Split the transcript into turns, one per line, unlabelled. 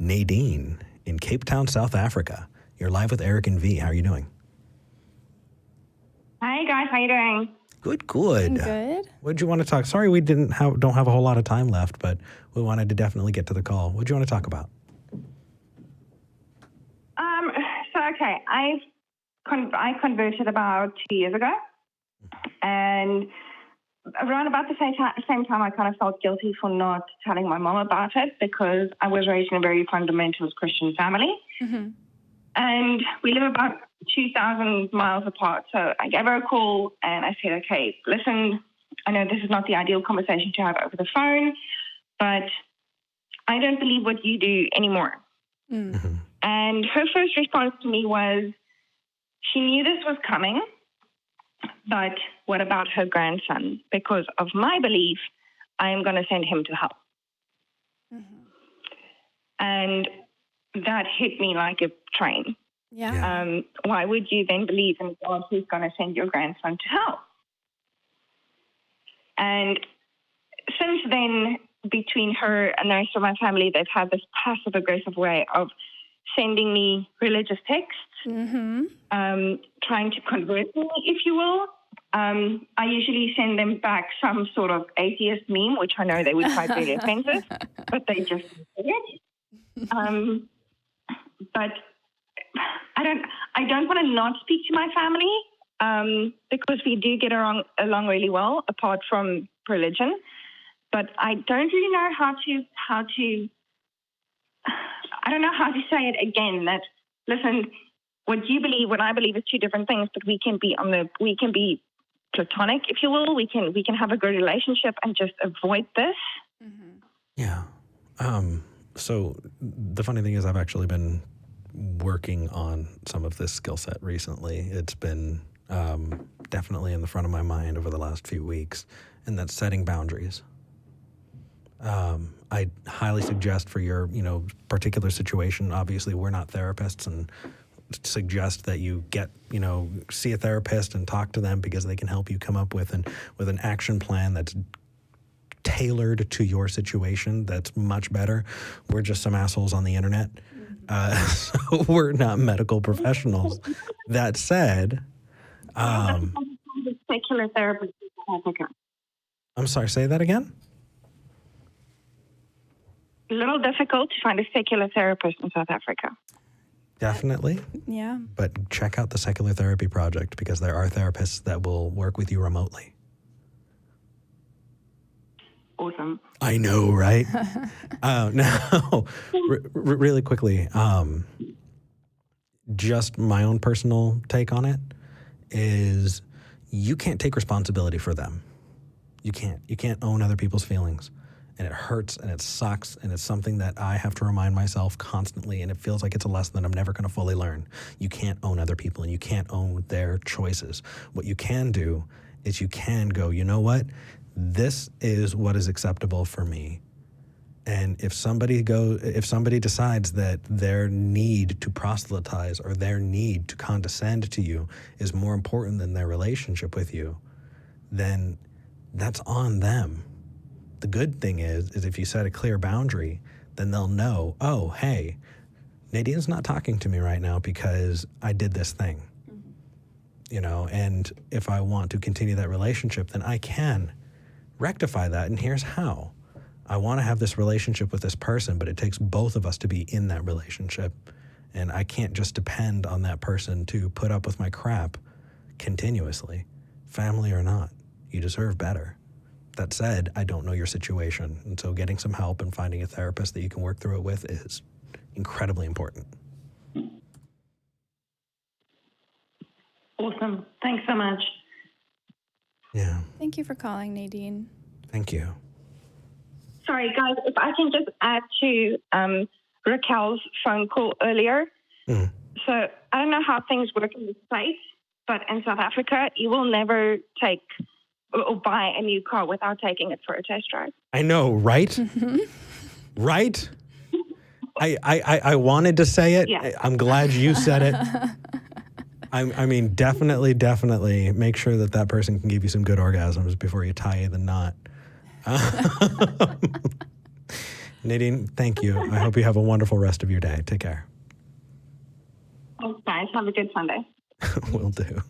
Nadine in Cape Town, South Africa. You're live with Eric and V. How are you doing?
Hi guys, how you doing?
Good, good.
Good.
What'd you want to talk? Sorry, we don't have a whole lot of time left, but we wanted to definitely get to the call. What'd you want to talk about?
Okay, I converted about 2 years ago, and around about the same time, I kind of felt guilty for not telling my mom about it because I was raised in a very fundamentalist Christian family, and we live about 2,000 miles apart. So I gave her a call and I said, okay, listen, I know this is not the ideal conversation to have over the phone, but I don't believe what you do anymore.
Mm-hmm.
And her first response to me was, she knew this was coming, but what about her grandson? Because of my belief, I am going to send him to hell. And that hit me like a train.
Yeah.
Why would you then believe in God who's going to send your grandson to hell? And since then, between her and the rest of my family, they've had this passive-aggressive way of sending me religious texts, trying to convert me, if you will. I usually send them back some sort of atheist meme, which I know they would find really offensive, but they just it. But I don't want to not speak to my family because we do get along really well, apart from religion. But I don't really know how to. I don't know how to say it again. That listen, what you believe, what I believe, is two different things. But we can be platonic, if you will. We can have a good relationship and just avoid this.
Yeah. So the funny thing is, I've actually been working on some of this skill set recently. It's been definitely in the front of my mind over the last few weeks, and that's setting boundaries. I highly suggest for your, particular situation, obviously we're not therapists, and suggest that you get, see a therapist and talk to them because they can help you come up with an action plan that's tailored to your situation. That's much better. We're just some assholes on the internet. So we're not medical professionals. That said,
secular therapist in South Africa.
I'm sorry, say that again?
A little difficult to find a secular therapist in South Africa.
Definitely.
Yeah.
But check out the Secular Therapy Project because there are therapists that will work with you remotely.
Awesome.
I know, right? Now, really quickly, just my own personal take on it is you can't take responsibility for them. You can't. You can't own other people's feelings. And it hurts and it sucks and it's something that I have to remind myself constantly, and it feels like it's a lesson that I'm never going to fully learn. You can't own other people and you can't own their choices. What you can do is you can go, you know what? This is what is acceptable for me. And if somebody decides that their need to proselytize or their need to condescend to you is more important than their relationship with you, then that's on them. The good thing is if you set a clear boundary, then they'll know, oh, hey, Nadine's not talking to me right now because I did this thing. And if I want to continue that relationship, then I can rectify that. And here's how. I want to have this relationship with this person, but it takes both of us to be in that relationship. And I can't just depend on that person to put up with my crap continuously, family or not. You deserve better. That said, I don't know your situation. And so getting some help and finding a therapist that you can work through it with is incredibly important.
Awesome. Thanks so much.
Yeah.
Thank you for calling, Nadine.
Thank you.
Sorry, guys, if I can just add to Raquel's phone call earlier. So I don't know how things work in the States, but in South Africa, you will never take or buy a new car without taking it for a test drive.
I know, right? Right? I wanted to say it. Yeah. I'm glad you said it. I mean, definitely make sure that person can give you some good orgasms before you tie the knot. Nadine, thank you. I hope you have a wonderful rest of your day. Take care.
Thanks, guys. Have a good Sunday.
Will do.